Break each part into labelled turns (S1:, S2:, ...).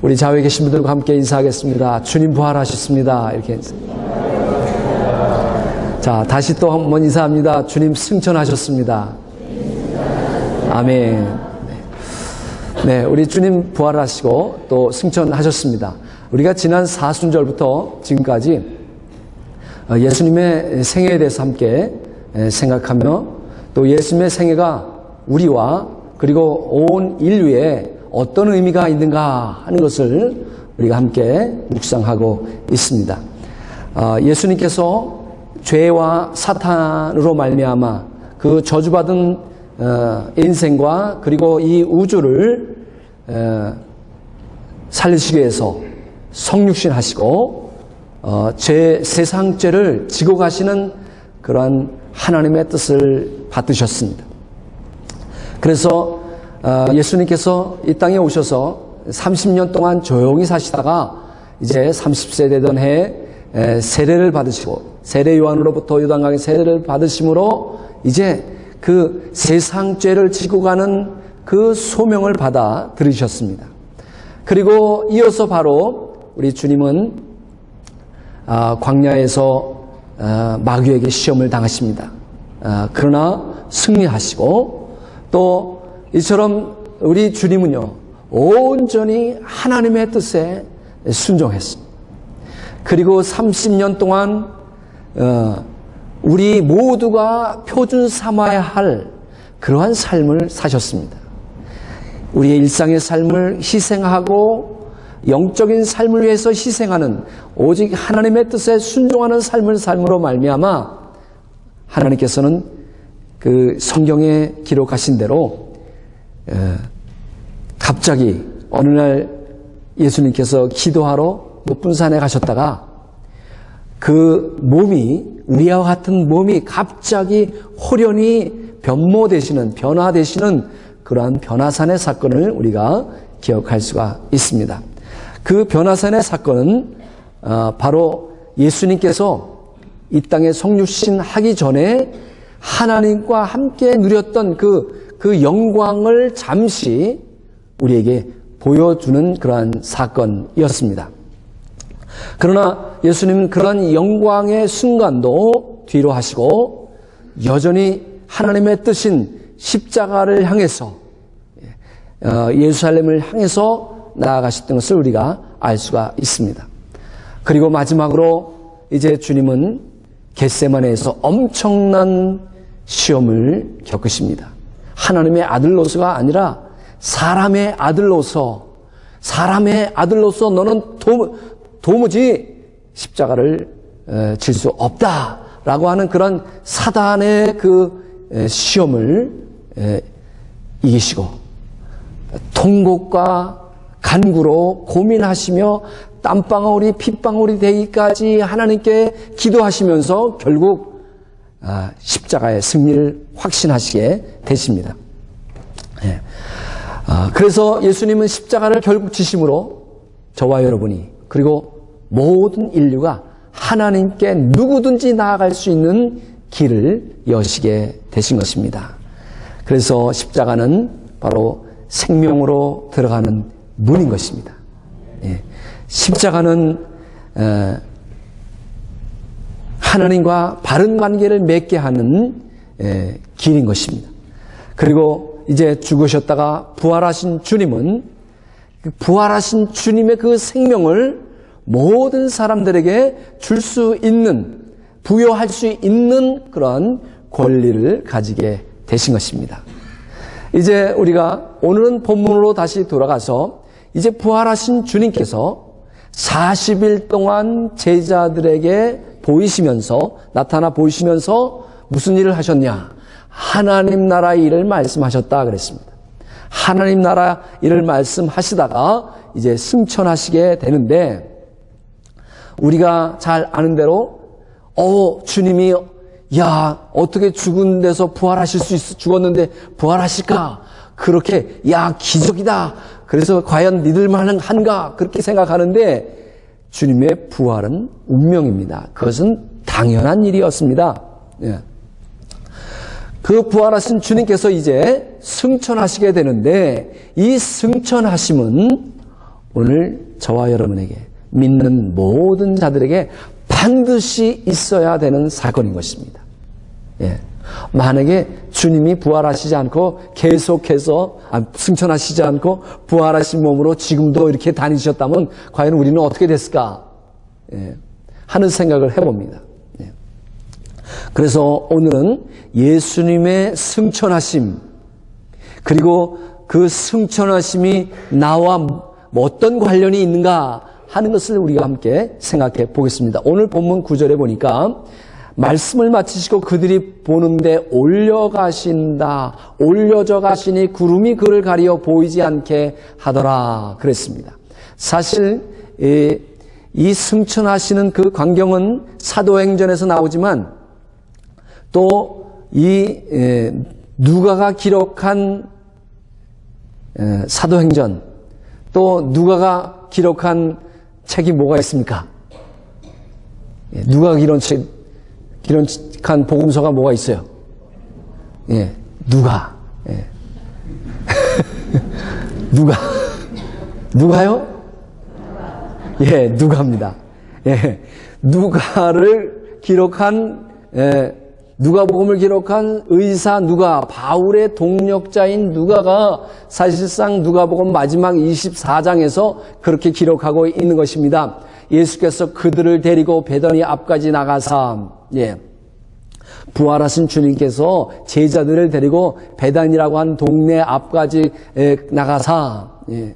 S1: 우리 좌우에 계신 분들과 함께 인사하겠습니다. 주님 부활하셨습니다. 이렇게 인사. 자, 다시 또 한 번 인사합니다. 주님 승천하셨습니다. 아멘. 네, 우리 주님 부활하시고 또 승천하셨습니다. 우리가 지난 사순절부터 지금까지 예수님의 생애에 대해서 함께 생각하며 또 예수님의 생애가 우리와 그리고 온 인류에 어떤 의미가 있는가 하는 것을 우리가 함께 묵상하고 있습니다. 예수님께서 죄와 사탄으로 말미암아 그 저주받은 인생과 그리고 이 우주를 살리시기 위해서 성육신하시고 세상 죄를 지고 가시는 그러한 하나님의 뜻을 받으셨습니다. 그래서 예수님께서 이 땅에 오셔서 30년 동안 조용히 사시다가 이제 30세 되던 해에 세례를 받으시고 세례 요한으로부터 요단강에 세례를 받으심으로 이제 그 세상 죄를 지고 가는 그 소명을 받아 들으셨습니다. 그리고 이어서 바로 우리 주님은 광야에서 마귀에게 시험을 당하십니다. 그러나 승리하시고 또 이처럼 우리 주님은요 온전히 하나님의 뜻에 순종했습니다. 그리고 30년 동안 우리 모두가 표준 삼아야 할 그러한 삶을 사셨습니다. 우리의 일상의 삶을 희생하고 영적인 삶을 위해서 희생하는 오직 하나님의 뜻에 순종하는 삶을 삶으로 말미암아 하나님께서는 그 성경에 기록하신 대로 갑자기 어느 날 예수님께서 기도하러 높은 산에 가셨다가 그 몸이 우리와 같은 몸이 갑자기 호련히 변화되시는 그러한 변화산의 사건을 우리가 기억할 수가 있습니다. 그 변화산의 사건은 바로 예수님께서 이 땅에 성육신하기 전에 하나님과 함께 누렸던 그 영광을 잠시 우리에게 보여주는 그러한 사건이었습니다. 그러나 예수님은 그런 영광의 순간도 뒤로 하시고 여전히 하나님의 뜻인 십자가를 향해서 예루살렘을 향해서 나아가셨던 것을 우리가 알 수가 있습니다. 그리고 마지막으로 이제 주님은 겟세마네에서 엄청난 시험을 겪으십니다. 하나님의 아들로서가 아니라 사람의 아들로서 너는 도무지 십자가를 질 수 없다라고 하는 그런 사단의 그 시험을 이기시고 통곡과 간구로 고민하시며 땀방울이 핏방울이 되기까지 하나님께 기도하시면서 결국 십자가의 승리를 확신하시게 되십니다. 그래서 예수님은 십자가를 결국 지심으로 저와 여러분이 그리고 모든 인류가 하나님께 누구든지 나아갈 수 있는 길을 여시게 되신 것입니다. 그래서 십자가는 바로 생명으로 들어가는 문인 것입니다. 십자가는 하나님과 바른 관계를 맺게 하는 길인 것입니다. 그리고 이제 죽으셨다가 부활하신 주님은 부활하신 주님의 그 생명을 모든 사람들에게 줄 수 있는, 부여할 수 있는 그런 권리를 가지게 되신 것입니다. 이제 우리가 오늘은 본문으로 다시 돌아가서 이제 부활하신 주님께서 40일 동안 제자들에게 나타나 보이시면서 무슨 일을 하셨냐? 하나님 나라 일을 말씀하셨다 그랬습니다. 하나님 나라 일을 말씀하시다가 이제 승천하시게 되는데 우리가 잘 아는 대로 주님이 어떻게 죽은 데서 부활하실 수 있어? 죽었는데 부활하실까? 그렇게 기적이다. 그래서 과연 믿을만 한가? 그렇게 생각하는데 주님의 부활은 운명입니다. 그것은 당연한 일이었습니다. 그 부활하신 주님께서 이제 승천하시게 되는데 이 승천하심은 오늘 저와 여러분에게 믿는 모든 자들에게 반드시 있어야 되는 사건인 것입니다. 예. 만약에 주님이 부활하시지 않고 계속해서 승천하시지 않고 부활하신 몸으로 지금도 이렇게 다니셨다면 과연 우리는 어떻게 됐을까? 예. 하는 생각을 해봅니다. 예. 그래서 오늘은 예수님의 승천하심 그리고 그 승천하심이 나와 어떤 관련이 있는가 하는 것을 우리가 함께 생각해 보겠습니다. 오늘 본문 9절에 보니까 말씀을 마치시고 그들이 보는데 올려가신다. 올려져 가시니 구름이 그를 가리어 보이지 않게 하더라. 그랬습니다. 사실 이 승천하시는 그 광경은 사도행전에서 나오지만 또 이 누가가 기록한 사도행전 또 누가가 기록한 책이 뭐가 있습니까? 누가가 기록한 복음서가 뭐가 있어요? 예, 누가. 예. 누가요? 예, 누가입니다. 예, 누가를 기록한, 누가복음을 기록한 의사 누가, 바울의 동력자인 누가가 사실상 누가복음 마지막 24장에서 그렇게 기록하고 있는 것입니다. 예수께서 그들을 데리고 베다니 앞까지 나가사, 예, 부활하신 주님께서 제자들을 데리고 베단이라고 한 동네 앞까지 나가사, 예,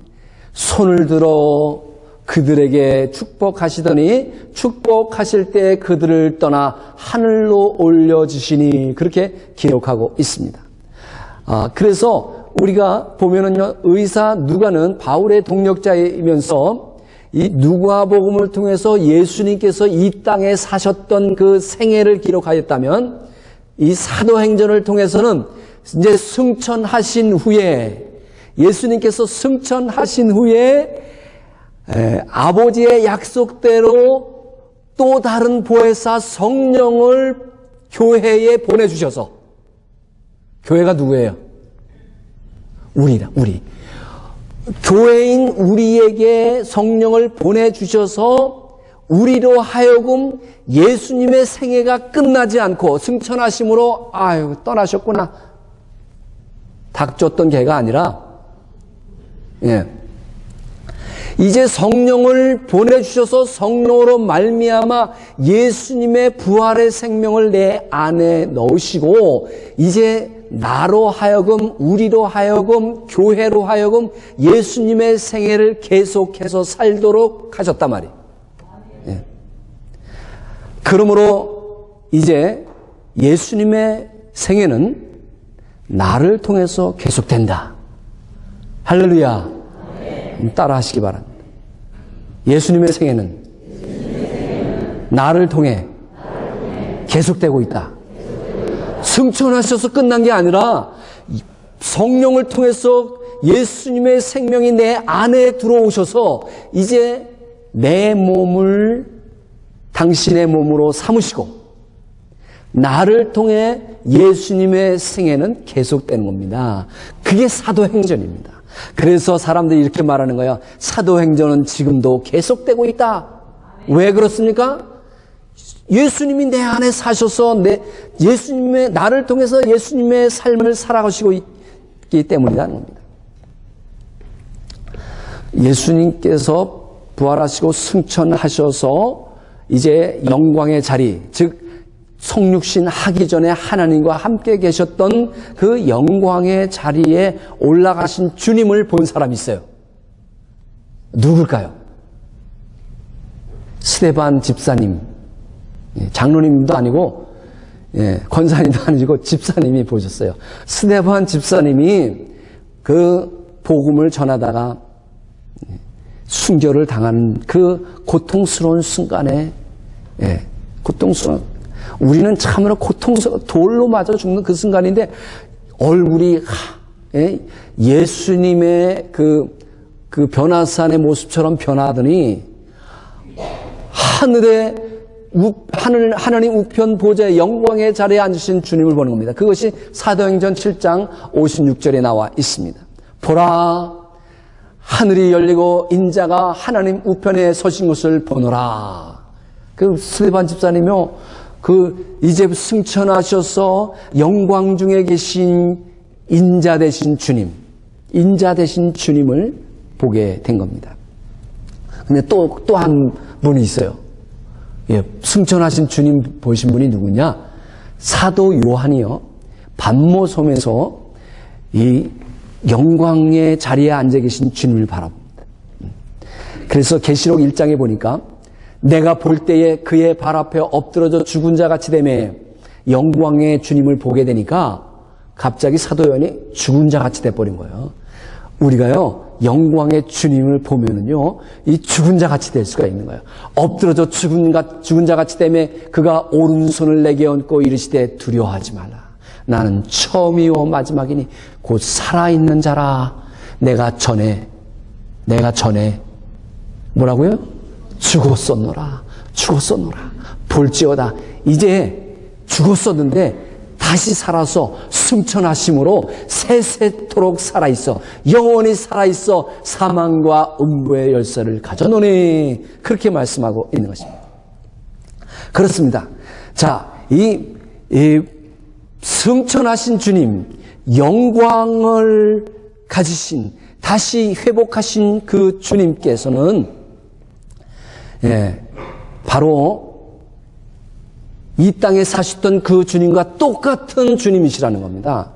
S1: 손을 들어 그들에게 축복하시더니 축복하실 때 그들을 떠나 하늘로 올려주시니 그렇게 기록하고 있습니다. 그래서 우리가 보면은요, 의사 누가는 바울의 동력자이면서 이 누가복음을 통해서 예수님께서 이 땅에 사셨던 그 생애를 기록하였다면 이 사도행전을 통해서는 이제 승천하신 후에 예수님께서 승천하신 후에 아버지의 약속대로 또 다른 보혜사 성령을 교회에 보내주셔서, 교회가 누구예요? 우리. 교회인 우리에게 성령을 보내주셔서 우리로 하여금 예수님의 생애가 끝나지 않고 승천하심으로 아유 떠나셨구나 닥쳤던 개가 아니라, 예, 이제 성령을 보내주셔서 성령으로 말미암아 예수님의 부활의 생명을 내 안에 넣으시고 이제 나로 하여금, 우리로 하여금, 교회로 하여금 예수님의 생애를 계속해서 살도록 하셨단 말이에요. 예. 그러므로 이제 예수님의 생애는 나를 통해서 계속된다. 할렐루야. 따라 하시기 바랍니다. 예수님의 생애는 나를 통해 계속되고 있다. 승천하셔서 끝난 게 아니라 성령을 통해서 예수님의 생명이 내 안에 들어오셔서 이제 내 몸을 당신의 몸으로 삼으시고 나를 통해 예수님의 생애는 계속되는 겁니다. 그게 사도행전입니다. 그래서 사람들이 이렇게 말하는 거예요. 사도행전은 지금도 계속되고 있다. 왜 그렇습니까? 예수님이 내 안에 사셔서 나를 통해서 예수님의 삶을 살아가시고 있기 때문이라는 겁니다. 예수님께서 부활하시고 승천하셔서 이제 영광의 자리, 즉 성육신 하기 전에 하나님과 함께 계셨던 그 영광의 자리에 올라가신 주님을 본 사람이 있어요. 누굴까요? 스데반 집사님. 장로님도 아니고 권사님도 아니고 집사님이 보셨어요. 스데반 집사님이 그 복음을 전하다가 순교를 당한 그 고통스러운 순간에 우리는 참으로 돌로 맞아 죽는 그 순간인데 얼굴이 예수님의 그 변화산의 모습처럼 변하더니 하나님 우편 보좌의 영광의 자리에 앉으신 주님을 보는 겁니다. 그것이 사도행전 7장 56절에 나와 있습니다. 보라, 하늘이 열리고 인자가 하나님 우편에 서신 것을 보노라. 그 스데반 집사님이요, 이제 승천하셔서 영광 중에 계신 인자 되신 주님을 보게 된 겁니다. 근데 또 한 분이 있어요. 예, 승천하신 주님 보신 분이 누구냐? 사도 요한이요, 반모섬에서 이 영광의 자리에 앉아 계신 주님을 바라봅니다. 그래서 계시록 1장에 보니까 내가 볼 때에 그의 발 앞에 엎드러져 죽은 자 같이 되매 영광의 주님을 보게 되니까 갑자기 사도 요한이 죽은 자 같이 돼버린 거예요. 우리가요, 영광의 주님을 보면은요, 이 죽은 자 같이 될 수가 있는 거예요. 엎드러져 죽은 자 같이 되매 그가 오른손을 내게 얹고 이르시되 두려워하지 말라. 나는 처음이요 마지막이니 곧 살아있는 자라. 내가 전에 뭐라고요? 죽었었노라. 볼지어다. 이제 죽었었는데 다시 살아서 승천하심으로 세세토록 살아있어. 영원히 살아있어. 사망과 음부의 열쇠를 가져노니. 그렇게 말씀하고 있는 것입니다. 그렇습니다. 자, 이 승천하신 주님, 영광을 가지신, 다시 회복하신 그 주님께서는 바로 이 땅에 사셨던 그 주님과 똑같은 주님이시라는 겁니다.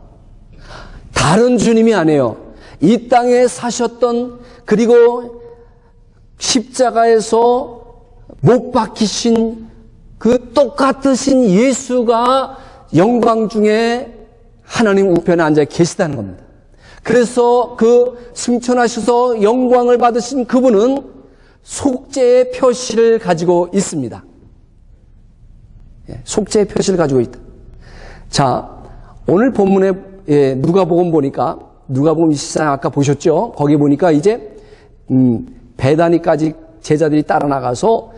S1: 다른 주님이 아니에요. 이 땅에 사셨던, 그리고 십자가에서 못 박히신 그 똑같으신 예수가 영광 중에 하나님 우편에 앉아 계시다는 겁니다. 그래서 그 승천하셔서 영광을 받으신 그분은 속죄의 표시를 가지고 있습니다. 속죄의 표시를 가지고 있다. 자, 오늘 본문에 누가복음 보니까, 누가복음 24장 아까 보셨죠? 거기 보니까 이제 베다니까지 제자들이 따라 나가서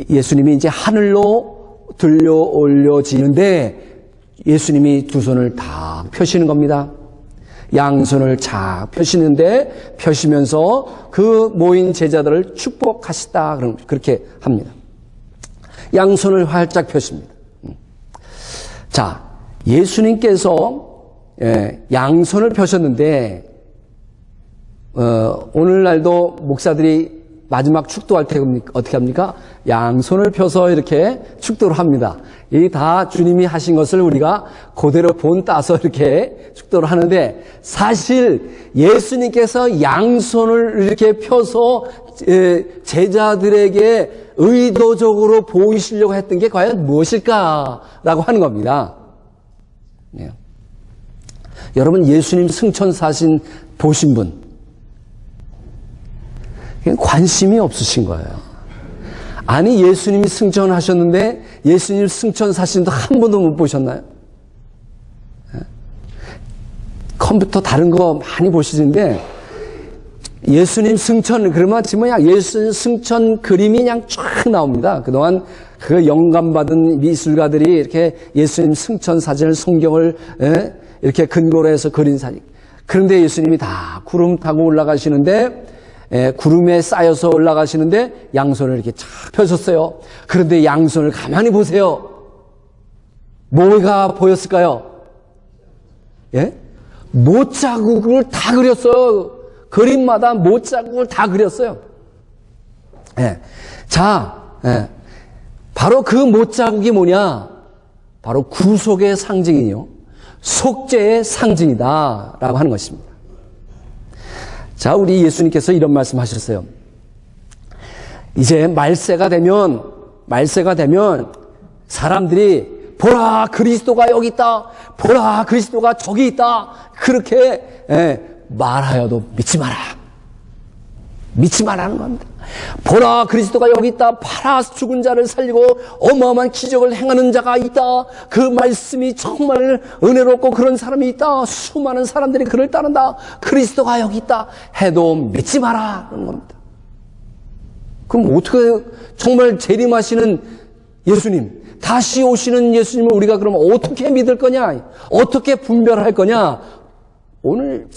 S1: 예수님이 이제 하늘로 들려 올려지는데 예수님이 두 손을 다 펴시는 겁니다. 양손을 착 펴시는데, 펴시면서 그 모인 제자들을 축복하시다, 그렇게 합니다. 양손을 활짝 펴십니다. 자, 예수님께서 양손을 펴셨는데, 오늘날도 목사들이 마지막 축도할 때 어떻게 합니까? 양손을 펴서 이렇게 축도를 합니다. 이 다 주님이 하신 것을 우리가 그대로 본 따서 이렇게 축도를 하는데, 사실 예수님께서 양손을 이렇게 펴서 제자들에게 의도적으로 보이시려고 했던 게 과연 무엇일까라고 하는 겁니다. 네. 여러분, 예수님 승천사신 보신 분, 관심이 없으신 거예요. 아니, 예수님이 승천하셨는데 예수님 승천사신도 한 번도 못 보셨나요? 컴퓨터 다른 거 많이 보시는데 예수님 승천, 그러면 지금 그냥 예수님 승천 그림이 그냥 쫙 나옵니다. 그동안 그 영감받은 미술가들이 이렇게 예수님 승천 사진을, 성경을 이렇게 근거로 해서 그린 사진. 그런데 예수님이 다 구름 타고 올라가시는데, 구름에 쌓여서 올라가시는데 양손을 이렇게 쫙 펴셨어요. 그런데 양손을 가만히 보세요. 뭐가 보였을까요? 예? 못자국을 다 그렸어요. 그림마다 못자국을 다 그렸어요. 예. 자, 바로 그 못자국이 뭐냐? 바로 구속의 상징이요, 속죄의 상징이다 라고 하는 것입니다. 자, 우리 예수님께서 이런 말씀 하셨어요. 이제 말세가 되면 사람들이 보라, 그리스도가 여기 있다, 보라, 그리스도가 저기 있다, 그렇게 말하여도 믿지 말라는 겁니다. 보라, 그리스도가 여기 있다, 팔아 죽은 자를 살리고 어마어마한 기적을 행하는 자가 있다, 그 말씀이 정말 은혜롭고 그런 사람이 있다, 수많은 사람들이 그를 따른다, 그리스도가 여기 있다 해도 믿지 마라 그런 겁니다. 그럼 어떻게, 정말 재림하시는 예수님, 다시 오시는 예수님을 우리가 그러면 어떻게 믿을 거냐, 어떻게 분별할 거냐? 오늘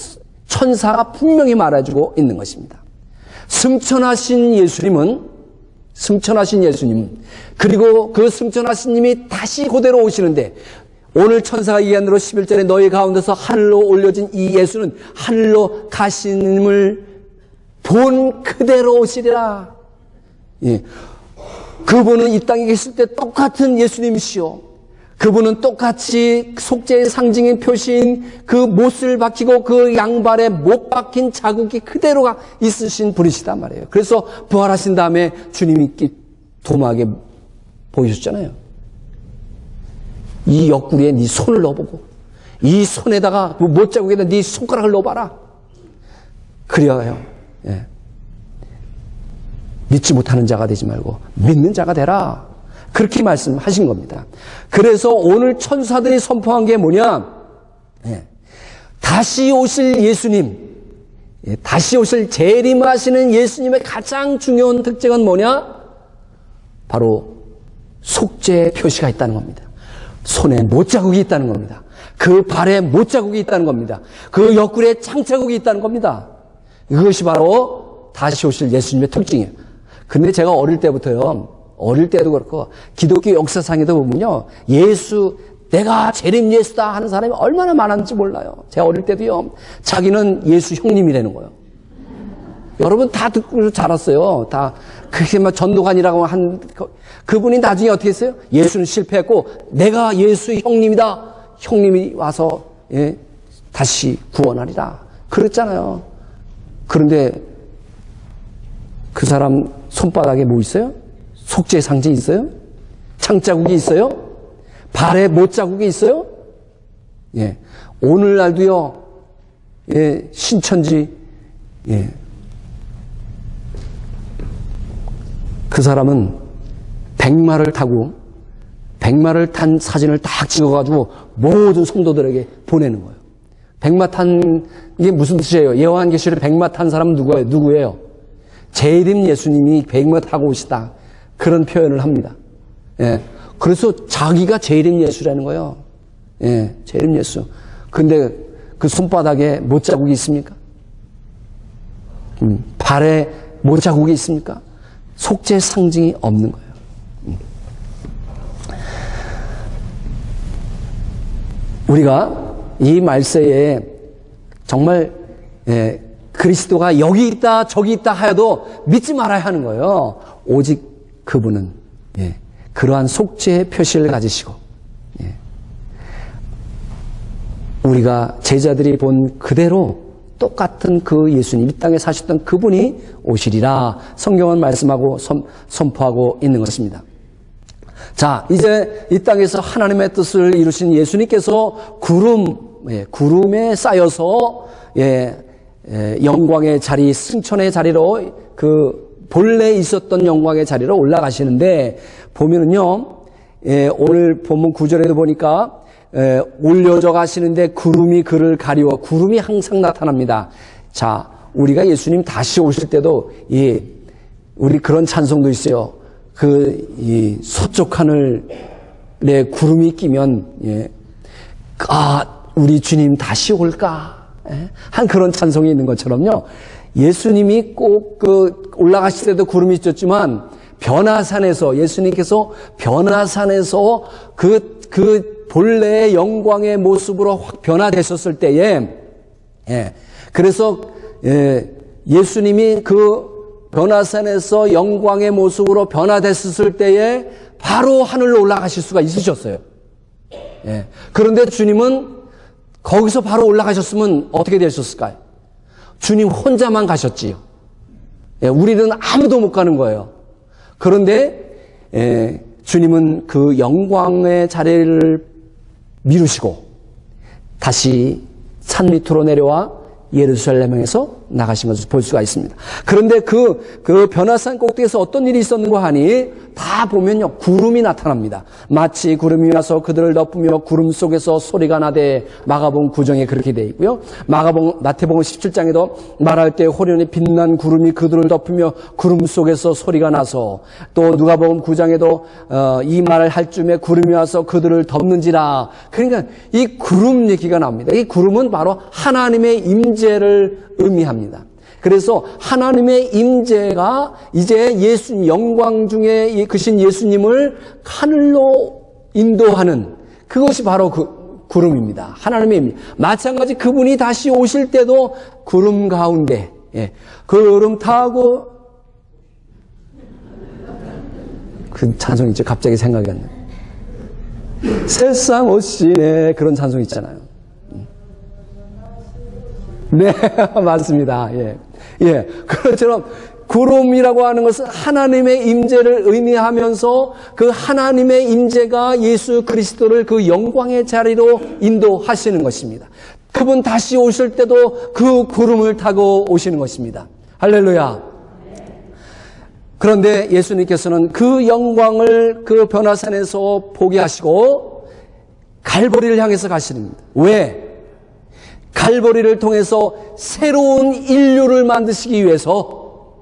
S1: 천사가 분명히 말해주고 있는 것입니다. 승천하신 예수님은 그리고 그 승천하신 님이 다시 그대로 오시는데, 오늘 천사가 얘기한 대로 11절에 너희 가운데서 하늘로 올려진 이 예수는 하늘로 가시님을 본 그대로 오시리라. 예. 그분은 이 땅에 계실 때 똑같은 예수님이시오. 그분은 똑같이 속죄의 상징인 표시인 그 못을 박히고 그 양발에 못 박힌 자국이 그대로가 있으신 분이시단 말이에요. 그래서 부활하신 다음에 주님이 도마에게 보이셨잖아요. 이 옆구리에 네 손을 넣어보고, 이 손에다가 못 자국에다 네 손가락을 넣어봐라. 그래야 예. 믿지 못하는 자가 되지 말고 믿는 자가 되라. 그렇게 말씀하신 겁니다. 그래서 오늘 천사들이 선포한 게 뭐냐? 예. 다시 오실 예수님, 예. 다시 오실 재림하시는 예수님의 가장 중요한 특징은 뭐냐? 바로 속죄의 표시가 있다는 겁니다. 손에 못자국이 있다는 겁니다. 그 발에 못자국이 있다는 겁니다. 그 옆구리에 창자국이 있다는 겁니다. 이것이 바로 다시 오실 예수님의 특징이에요. 근데 제가 어릴 때부터도 그렇고 기독교 역사상에도 보면요, 내가 재림 예수다 하는 사람이 얼마나 많았는지 몰라요. 제가 어릴 때도요, 자기는 예수 형님이라는 거예요. 여러분 다 듣고 자랐어요. 다 그게 막 전도관이라고 한 그분이 나중에 어떻게 했어요? 예수는 실패했고 내가 예수 형님이다. 형님이 와서 예, 다시 구원하리라. 그랬잖아요. 그런데 그 사람 손바닥에 뭐 있어요? 속죄 상징 있어요? 창자국이 있어요? 발에 못자국이 있어요? 예. 오늘날도요, 예, 신천지, 예. 그 사람은 백마를 탄 사진을 딱 찍어가지고 모든 성도들에게 보내는 거예요. 백마 탄, 이게 무슨 뜻이에요? 요한계시록에 백마 탄 사람은 누구예요? 재림 예수님이 백마 타고 오시다. 그런 표현을 합니다. 예. 그래서 자기가 재림 예수라는 거예요. 예. 재림 예수. 근데 그 손바닥에 못자국이 있습니까? 발에 못자국이 있습니까? 속죄 상징이 없는 거예요. 우리가 이 말세에 정말 그리스도가 여기 있다 저기 있다 하여도 믿지 말아야 하는 거예요. 오직 그분은 그러한 속죄의 표시를 가지시고 우리가 제자들이 본 그대로 똑같은 그 예수님, 이 땅에 사셨던 그분이 오시리라 성경은 말씀하고 선포하고 있는 것입니다. 자, 이제 이 땅에서 하나님의 뜻을 이루신 예수님께서 구름에 쌓여서 영광의 자리, 승천의 자리로 그 본래 있었던 영광의 자리로 올라가시는데 보면은요, 오늘 본문 9절에도 보니까 올려져 가시는데 구름이 그를 가리워. 구름이 항상 나타납니다. 자, 우리가 예수님 다시 오실 때도 우리 그런 찬송도 있어요. 이 서쪽 하늘에 구름이 끼면 우리 주님 다시 올까? 한 그런 찬송이 있는 것처럼요. 예수님이 꼭 올라가실 때도 구름이 있었지만 변화산에서 예수님께서 변화산에서 그 본래의 영광의 모습으로 확 변화되셨을 때에 그래서 예수님이 그 변화산에서 영광의 모습으로 변화됐을 때에 바로 하늘로 올라가실 수가 있으셨어요. 그런데 주님은 거기서 바로 올라가셨으면 어떻게 되셨을까요? 주님 혼자만 가셨지요. 우리는 아무도 못 가는 거예요. 그런데 주님은 그 영광의 자리를 미루시고 다시 산 밑으로 내려와 예루살렘에서 나가신 것을 볼 수가 있습니다. 그런데 그 변화산 꼭대기에서 어떤 일이 있었는가 하니 다 보면요, 구름이 나타납니다. 마치 구름이 와서 그들을 덮으며 구름 속에서 소리가 나되, 마가복음 9장에 그렇게 되어 있고요. 마태복음 17장에도 말할 때 호련히 빛난 구름이 그들을 덮으며 구름 속에서 소리가 나서, 또 누가복음 9장에도 이 말을 할 쯤에 구름이 와서 그들을 덮는지라. 그러니까 이 구름 얘기가 나옵니다. 이 구름은 바로 하나님의 임재를 의미합니다. 그래서 하나님의 임재가 이제 예수님, 영광 중에 크신 예수님을 하늘로 인도하는, 그것이 바로 그 구름입니다. 하나님의 임재. 마찬가지 그분이 다시 오실 때도 구름 가운데, 구름 타고, 그 찬송 있죠. 갑자기 생각이 안 나요. 세상 오시네, 그런 찬송 있잖아요. 네, 맞습니다. 예. 그것처럼 구름이라고 하는 것은 하나님의 임재를 의미하면서 그 하나님의 임재가 예수 그리스도를 그 영광의 자리로 인도하시는 것입니다. 그분 다시 오실 때도 그 구름을 타고 오시는 것입니다. 할렐루야. 그런데 예수님께서는 그 영광을 그 변화산에서 보게 하시고 갈보리를 향해서 가시는 겁니다. 왜? 갈보리를 통해서 새로운 인류를 만드시기 위해서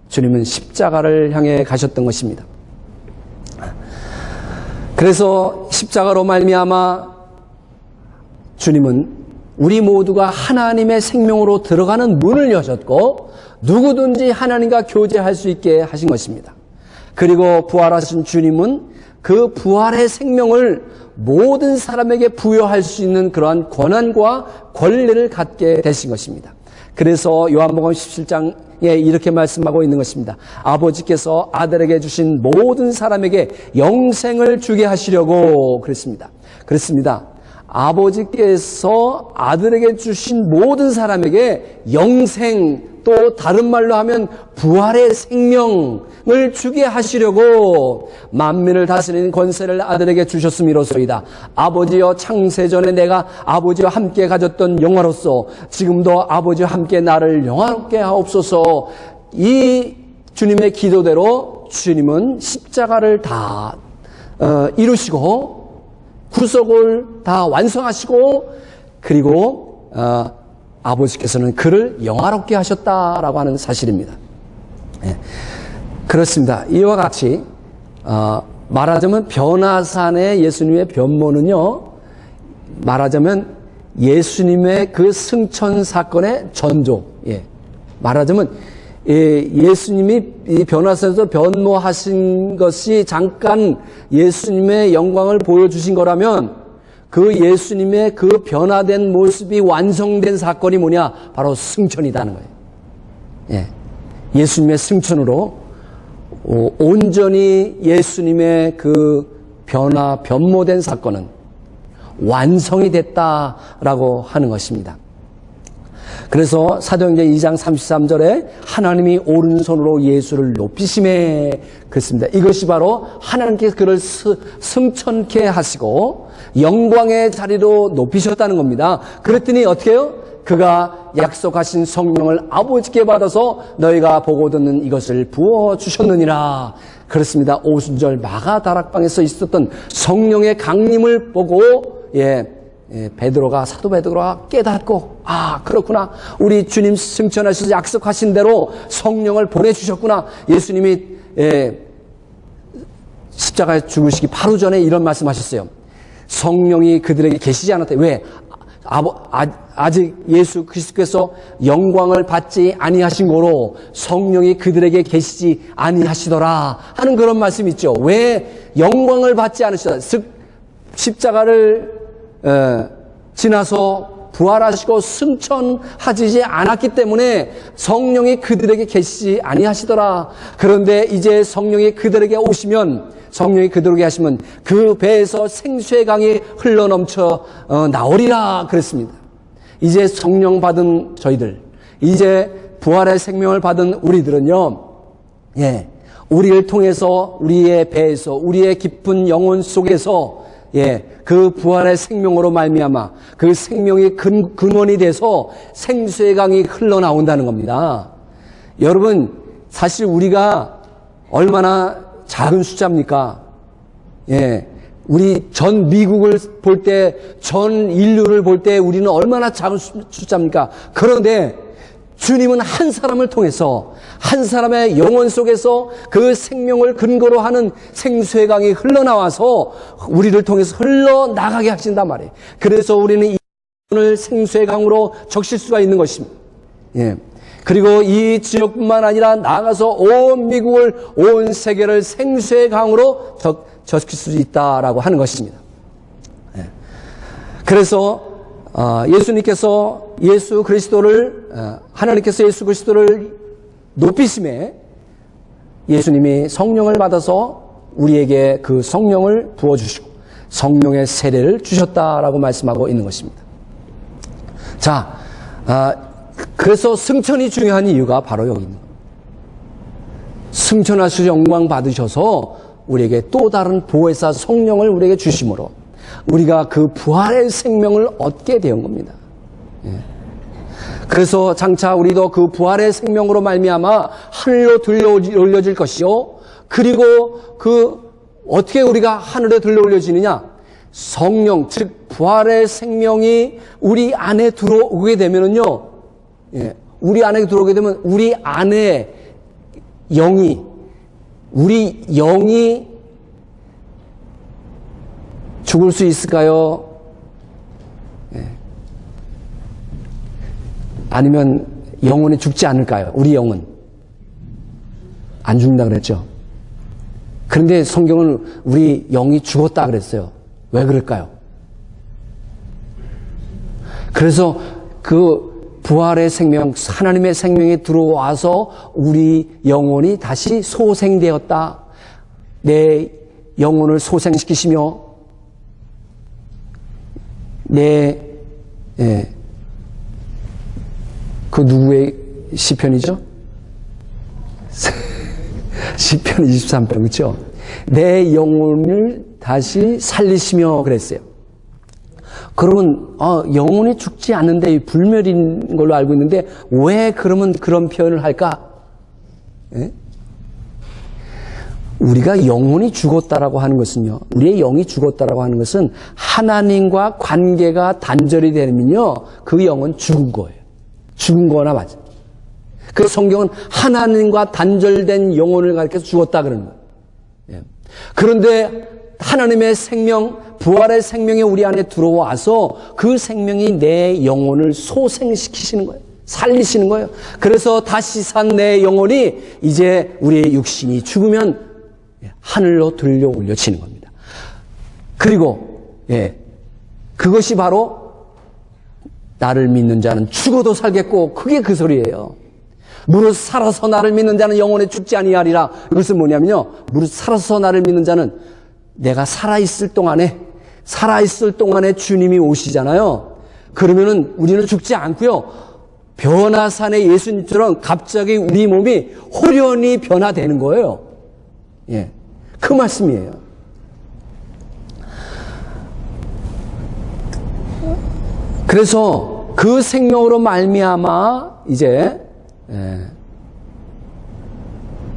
S1: 주님은 십자가를 향해 가셨던 것입니다. 그래서 십자가로 말미암아 주님은 우리 모두가 하나님의 생명으로 들어가는 문을 여셨고 누구든지 하나님과 교제할 수 있게 하신 것입니다. 그리고 부활하신 주님은 그 부활의 생명을 모든 사람에게 부여할 수 있는 그러한 권한과 권리를 갖게 되신 것입니다. 그래서 요한복음 17장에 이렇게 말씀하고 있는 것입니다. 아버지께서 아들에게 주신 모든 사람에게 영생을 주게 하시려고 그랬습니다. 아버지께서 아들에게 주신 모든 사람에게 영생, 또 다른 말로 하면 부활의 생명을 주게 하시려고 만민을 다스리는 권세를 아들에게 주셨음이로소이다. 아버지여, 창세전에 내가 아버지와 함께 가졌던 영화로서 지금도 아버지와 함께 나를 영화롭게 하옵소서. 이 주님의 기도대로 주님은 십자가를 다 이루시고 구속을 다 완성하시고, 그리고 아버지께서는 그를 영화롭게 하셨다라고 하는 사실입니다. 그렇습니다. 이와 같이 말하자면 변화산의 예수님의 변모는요, 말하자면 예수님의 그 승천 사건의 전조. 말하자면 예수님이 이 변화산에서 변모하신 것이 잠깐 예수님의 영광을 보여주신 거라면, 그 예수님의 그 변화된 모습이 완성된 사건이 뭐냐? 바로 승천이라는 거예요. 예수님의 승천으로 온전히 예수님의 그 변모된 사건은 완성이 됐다라고 하는 것입니다. 그래서 사도행전 2장 33절에 하나님이 오른손으로 예수를 높이심에 그랬습니다. 이것이 바로 하나님께서 그를 승천케 하시고 영광의 자리로 높이셨다는 겁니다. 그랬더니 어떻게 해요? 그가 약속하신 성령을 아버지께 받아서 너희가 보고 듣는 이것을 부어주셨느니라. 그렇습니다. 오순절 마가다락방에서 있었던 성령의 강림을 보고 사도 베드로가 깨닫고, 그렇구나, 우리 주님 승천하셔서 약속하신 대로 성령을 보내주셨구나. 예수님이 십자가에 죽으시기 바로 전에 이런 말씀하셨어요. 성령이 그들에게 계시지 않았다. 왜? 아직 예수 그리스도께서 영광을 받지 아니하신 거로 성령이 그들에게 계시지 아니하시더라 하는 그런 말씀이 있죠. 왜 영광을 받지 않으시다? 즉 십자가를 지나서 부활하시고 승천하지 않았기 때문에 성령이 그들에게 계시지 아니하시더라. 그런데 이제 성령이 그들에게 오시면, 성령이 그들에게 하시면 그 배에서 생수의 강이 흘러넘쳐 나오리라 그랬습니다. 이제 성령 받은 저희들, 이제 부활의 생명을 받은 우리들은요, 우리를 통해서 우리의 배에서, 우리의 깊은 영혼 속에서 그 부활의 생명으로 말미암아 그 생명이 근원이 돼서 생수의 강이 흘러나온다는 겁니다. 여러분, 사실 우리가 얼마나 작은 숫자입니까? 우리 전 미국을 볼 때, 전 인류를 볼 때 우리는 얼마나 작은 숫자입니까? 그런데 주님은 한 사람을 통해서, 한 사람의 영혼 속에서 그 생명을 근거로 하는 생수의 강이 흘러나와서 우리를 통해서 흘러나가게 하신단 말이에요. 그래서 우리는 이 영혼을 생수의 강으로 적실 수가 있는 것입니다. 그리고 이 지역뿐만 아니라 나아가서 온 미국을, 온 세계를 생수의 강으로 적실 수 있다라고 하는 것입니다. 그래서 예수님께서 예수 그리스도를 하나님께서 예수 그리스도를 높이심에 예수님이 성령을 받아서 우리에게 그 성령을 부어주시고 성령의 세례를 주셨다라고 말씀하고 있는 것입니다. 자, 그래서 승천이 중요한 이유가 바로 여기입니다. 승천하셔서 영광 받으셔서 우리에게 또 다른 보혜사 성령을 우리에게 주심으로 우리가 그 부활의 생명을 얻게 된 겁니다. 그래서 장차 우리도 그 부활의 생명으로 말미암아 하늘로 들려 올려질 것이요. 그리고 어떻게 우리가 하늘에 들려 올려지느냐? 성령, 즉 부활의 생명이 우리 안에 들어오게 되면은요. 우리 안에 들어오게 되면 우리 안에 우리 영이 죽을 수 있을까요? 아니면 영혼이 죽지 않을까요? 우리 영은 안 죽는다 그랬죠. 그런데 성경은 우리 영이 죽었다 그랬어요. 왜 그럴까요? 그래서 그 부활의 생명, 하나님의 생명이 들어와서 우리 영혼이 다시 소생되었다. 내 영혼을 소생시키시며 그 누구의 시편이죠? 시편 23편, 그렇죠? 내 영혼을 다시 살리시며 그랬어요. 그러면 영혼이 죽지 않는데 불멸인 걸로 알고 있는데 왜 그러면 그런 표현을 할까? 우리가 영혼이 죽었다라고 하는 것은요, 우리의 영이 죽었다라고 하는 것은 하나님과 관계가 단절이 되면요, 그 영은 죽은 거예요. 죽은 거나 맞아. 그 성경은 하나님과 단절된 영혼을 가리켜서 죽었다 그러는 거예요. 그런데 하나님의 생명, 부활의 생명이 우리 안에 들어와서 그 생명이 내 영혼을 소생시키시는 거예요. 살리시는 거예요. 그래서 다시 산 내 영혼이 이제 우리의 육신이 죽으면 하늘로 들려 올려지는 겁니다. 그리고 그것이 바로 나를 믿는 자는 죽어도 살겠고, 그게 그 소리예요. 무릇 살아서 나를 믿는 자는 영원히 죽지 아니하리라. 이것은 뭐냐면요, 무릇 살아서 나를 믿는 자는 내가 살아있을 동안에 주님이 오시잖아요. 그러면은 우리는 죽지 않고요, 변화산의 예수님처럼 갑자기 우리 몸이 호련히 변화되는 거예요. 그 말씀이에요. 그래서 그 생명으로 말미암아 이제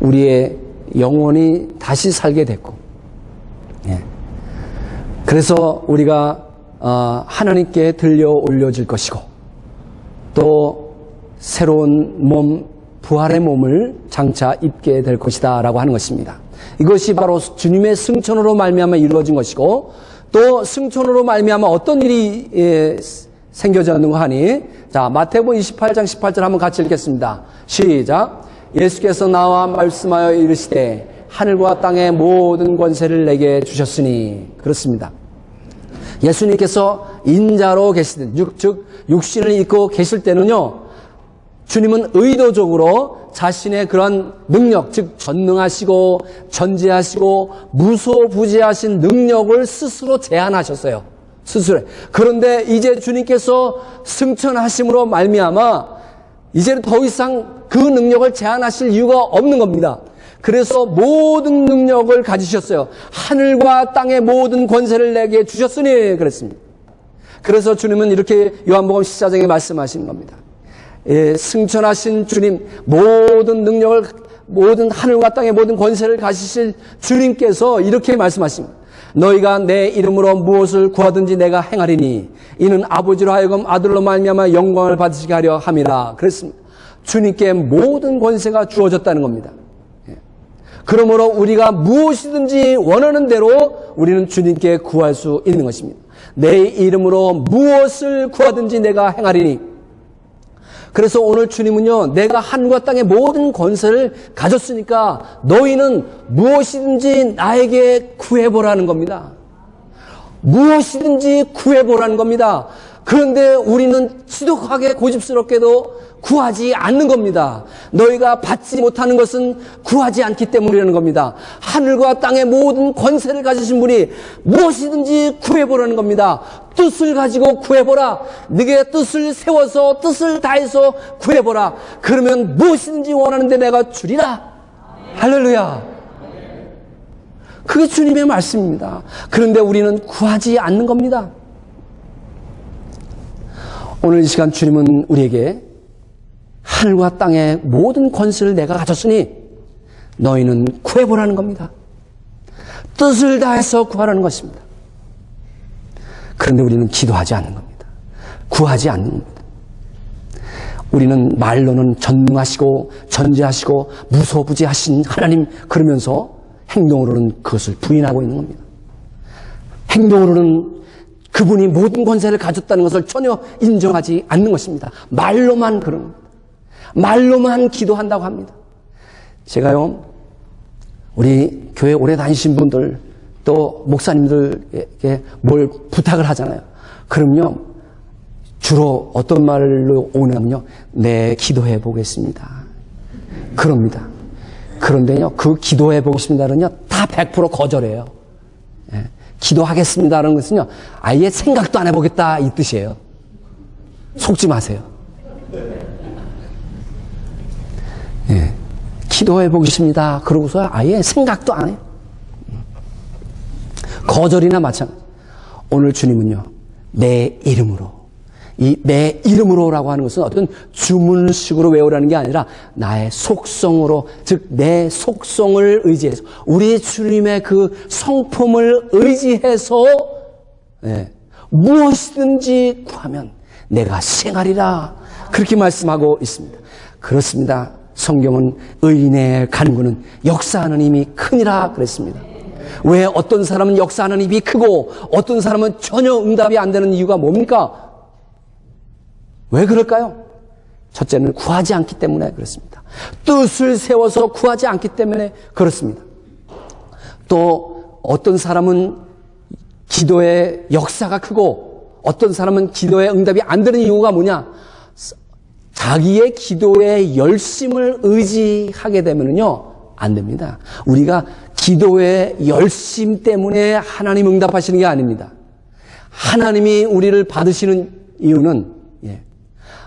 S1: 우리의 영혼이 다시 살게 됐고, 그래서 우리가 하나님께 들려 올려질 것이고, 또 새로운 몸, 부활의 몸을 장차 입게 될 것이다 라고 하는 것입니다. 이것이 바로 주님의 승천으로 말미암아 이루어진 것이고, 또 승천으로 말미암아 어떤 일이 생겨졌는가 하니, 자, 마태복음 28장 18절 한번 같이 읽겠습니다. 시작. 예수께서 나와 말씀하여 이르시되 하늘과 땅의 모든 권세를 내게 주셨으니. 그렇습니다. 예수님께서 인자로 계시던, 즉 육신을 입고 계실 때는요, 주님은 의도적으로 자신의 그런 능력, 즉 전능하시고 전지하시고 무소부지하신 능력을 스스로 제한하셨어요. 스스로. 그런데 이제 주님께서 승천하심으로 말미암아 이제는 더 이상 그 능력을 제한하실 이유가 없는 겁니다. 그래서 모든 능력을 가지셨어요. 하늘과 땅의 모든 권세를 내게 주셨으니 그랬습니다. 그래서 주님은 이렇게 요한복음 14장에 말씀하시는 겁니다. 승천하신 주님, 모든 능력을, 모든 하늘과 땅의 모든 권세를 가지실 주님께서 이렇게 말씀하십니다. 너희가 내 이름으로 무엇을 구하든지 내가 행하리니 이는 아버지로 하여금 아들로 말미암아 영광을 받으시게 하려 함이라 그랬습니다. 주님께 모든 권세가 주어졌다는 겁니다. 그러므로 우리가 무엇이든지 원하는 대로 우리는 주님께 구할 수 있는 것입니다. 내 이름으로 무엇을 구하든지 내가 행하리니. 그래서 오늘 주님은요, 내가 하늘과 땅의 모든 권세를 가졌으니까 너희는 무엇이든지 나에게 구해보라는 겁니다. 무엇이든지 구해보라는 겁니다. 그런데 우리는 지독하게 고집스럽게도 구하지 않는 겁니다. 너희가 받지 못하는 것은 구하지 않기 때문이라는 겁니다. 하늘과 땅의 모든 권세를 가지신 분이 무엇이든지 구해보라는 겁니다. 뜻을 가지고 구해보라. 네게 뜻을 세워서 뜻을 다해서 구해보라. 그러면 무엇이든지 원하는데 내가 주리라. 할렐루야. 그게 주님의 말씀입니다. 그런데 우리는 구하지 않는 겁니다. 오늘 이 시간 주님은 우리에게 하늘과 땅의 모든 권세를 내가 가졌으니 너희는 구해보라는 겁니다. 뜻을 다해서 구하라는 것입니다. 그런데 우리는 기도하지 않는 겁니다. 구하지 않는 겁니다. 우리는 말로는 전능하시고 전지하시고 무소부지하신 하나님 그러면서 행동으로는 그것을 부인하고 있는 겁니다. 행동으로는 그분이 모든 권세를 가졌다는 것을 전혀 인정하지 않는 것입니다. 말로만 그런 겁니다. 말로만 기도한다고 합니다. 제가요, 우리 교회 오래 다니신 분들 또 목사님들에게 뭘 부탁을 하잖아요. 그럼요, 주로 어떤 말로 오냐면요, 네, 기도해 보겠습니다. 그럽니다. 그런데요, 그 기도해 보겠습니다는요, 다 100% 거절해요. 예. 기도하겠습니다라는 것은요, 아예 생각도 안 해보겠다 이 뜻이에요. 속지 마세요. 예. 기도해 보겠습니다. 그러고서 아예 생각도 안 해요. 거절이나 마찬가지. 오늘 주님은요, 내 이름으로, 이 내 이름으로라고 하는 것은 어떤 주문식으로 외우라는 게 아니라 나의 속성으로, 즉 내 속성을 의지해서, 우리 주님의 그 성품을 의지해서 무엇이든지 구하면 내가 시행하리라, 그렇게 말씀하고 있습니다. 그렇습니다. 성경은 의인의 간구는 역사하는 힘이 크니라 그랬습니다. 왜 어떤 사람은 역사하는 힘이 크고 어떤 사람은 전혀 응답이 안 되는 이유가 뭡니까? 왜 그럴까요? 첫째는 구하지 않기 때문에 그렇습니다. 뜻을 세워서 구하지 않기 때문에 그렇습니다. 또 어떤 사람은 기도의 역사가 크고 어떤 사람은 기도의 응답이 안 되는 이유가 뭐냐? 자기의 기도의 열심을 의지하게 되면요, 안 됩니다. 우리가 기도의 열심 때문에 하나님 응답하시는 게 아닙니다. 하나님이 우리를 받으시는 이유는,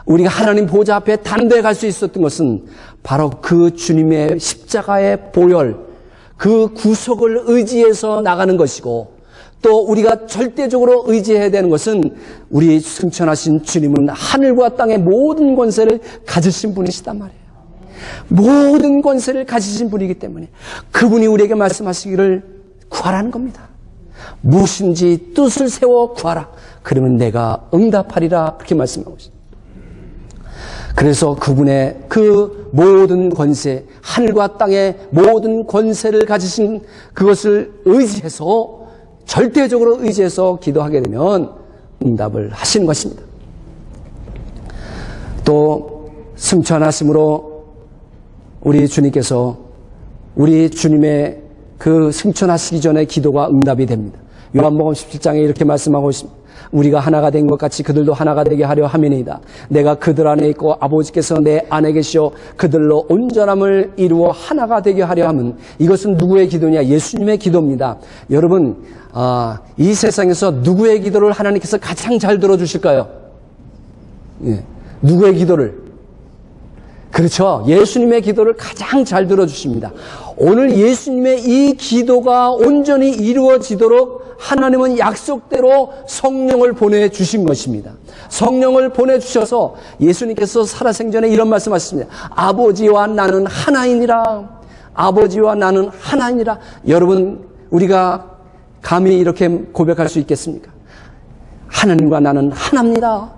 S1: 우리가 하나님 보좌 앞에 단대에 갈 수 있었던 것은 바로 그 주님의 십자가의 보혈, 그 구속을 의지해서 나가는 것이고, 또 우리가 절대적으로 의지해야 되는 것은 우리 승천하신 주님은 하늘과 땅의 모든 권세를 가지신 분이시단 말이에요. 모든 권세를 가지신 분이기 때문에 그분이 우리에게 말씀하시기를 구하라는 겁니다. 무엇인지 뜻을 세워 구하라. 그러면 내가 응답하리라. 그렇게 말씀하고 있습니다. 그래서 그분의 그 모든 권세, 하늘과 땅의 모든 권세를 가지신 그것을 의지해서, 절대적으로 의지해서 기도하게 되면 응답을 하시는 것입니다. 또 승천하심으로 우리 주님께서 우리 주님의 그 승천하시기 전에 기도가 응답이 됩니다. 요한복음 17장에 이렇게 말씀하고 있습니다. 우리가 하나가 된 것 같이 그들도 하나가 되게 하려 함이니이다. 내가 그들 안에 있고 아버지께서 내 안에 계시어 그들로 온전함을 이루어 하나가 되게 하려 함은, 이것은 누구의 기도냐? 예수님의 기도입니다. 여러분, 이 세상에서 누구의 기도를 하나님께서 가장 잘 들어주실까요? 누구의 기도를? 그렇죠. 예수님의 기도를 가장 잘 들어주십니다. 오늘 예수님의 이 기도가 온전히 이루어지도록 하나님은 약속대로 성령을 보내주신 것입니다. 성령을 보내주셔서 예수님께서 살아생전에 이런 말씀하셨습니다. 아버지와 나는 하나이니라. 아버지와 나는 하나이니라. 여러분, 우리가 감히 이렇게 고백할 수 있겠습니까? 하나님과 나는 하나입니다.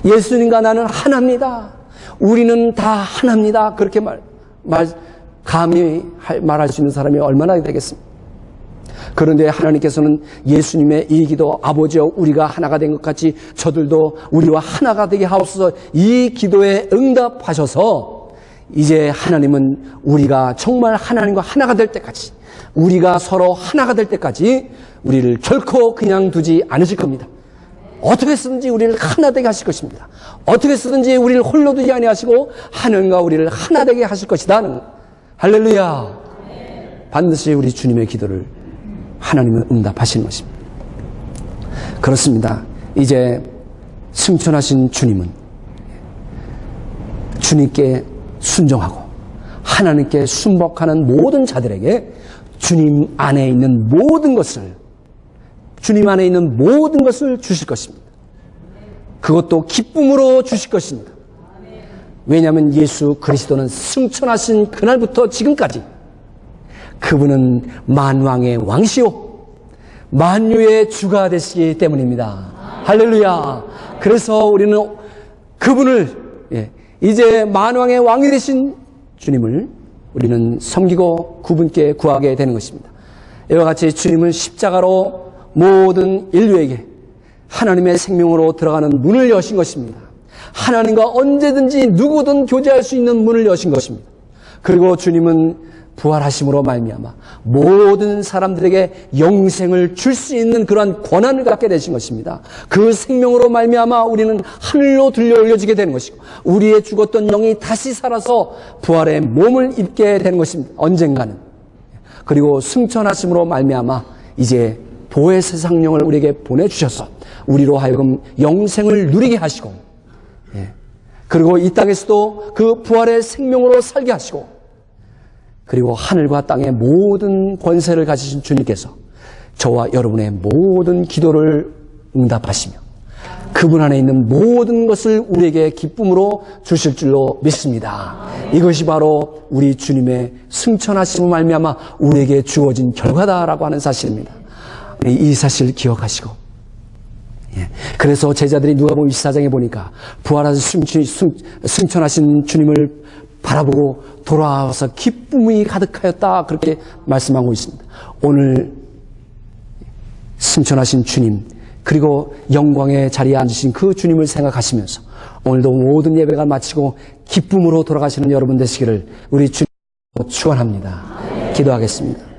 S1: 예수님과 나는 하나입니다. 우리는 다 하나입니다. 그렇게 감히 말할 수 있는 사람이 얼마나 되겠습니까? 그런데 하나님께서는 예수님의 이 기도, 아버지여 우리가 하나가 된 것 같이 저들도 우리와 하나가 되게 하옵소서, 이 기도에 응답하셔서 이제 하나님은 우리가 정말 하나님과 하나가 될 때까지, 우리가 서로 하나가 될 때까지 우리를 결코 그냥 두지 않으실 겁니다. 어떻게 쓰든지 우리를 하나 되게 하실 것입니다. 어떻게 쓰든지 우리를 홀로 두지 아니하시고 하나님과 우리를 하나 되게 하실 것이다. 할렐루야. 반드시 우리 주님의 기도를 하나님은 응답하시는 것입니다. 그렇습니다. 이제 승천하신 주님은 주님께 순종하고 하나님께 순복하는 모든 자들에게 주님 안에 있는 모든 것을, 주님 안에 있는 모든 것을 주실 것입니다. 그것도 기쁨으로 주실 것입니다. 왜냐하면 예수 그리스도는 승천하신 그날부터 지금까지 그분은 만왕의 왕이시오 만유의 주가 되시기 때문입니다. 할렐루야. 그래서 우리는 그분을, 이제 만왕의 왕이 되신 주님을 우리는 섬기고 그분께 구하게 되는 것입니다. 이와 같이 주님은 십자가로 모든 인류에게 하나님의 생명으로 들어가는 문을 여신 것입니다. 하나님과 언제든지 누구든 교제할 수 있는 문을 여신 것입니다. 그리고 주님은 부활하심으로 말미암아 모든 사람들에게 영생을 줄 수 있는 그러한 권한을 갖게 되신 것입니다. 그 생명으로 말미암아 우리는 하늘로 들려 올려지게 되는 것이고 우리의 죽었던 영이 다시 살아서 부활의 몸을 입게 되는 것입니다. 언젠가는. 그리고 승천하심으로 말미암아 이제 보혜 세상령을 우리에게 보내주셔서 우리로 하여금 영생을 누리게 하시고, 그리고 이 땅에서도 그 부활의 생명으로 살게 하시고, 그리고 하늘과 땅의 모든 권세를 가지신 주님께서 저와 여러분의 모든 기도를 응답하시며 그분 안에 있는 모든 것을 우리에게 기쁨으로 주실 줄로 믿습니다. 이것이 바로 우리 주님의 승천하심을 말미암아 우리에게 주어진 결과다라고 하는 사실입니다. 이 사실을 기억하시고, 그래서 제자들이 누가복음 24장에 보니까 부활하신 승천하신 주님을 바라보고 돌아와서 기쁨이 가득하였다 그렇게 말씀하고 있습니다. 오늘 승천하신 주님 그리고 영광의 자리에 앉으신 그 주님을 생각하시면서 오늘도 모든 예배가 마치고 기쁨으로 돌아가시는 여러분 되시기를 우리 주님으로 축원합니다. 기도하겠습니다.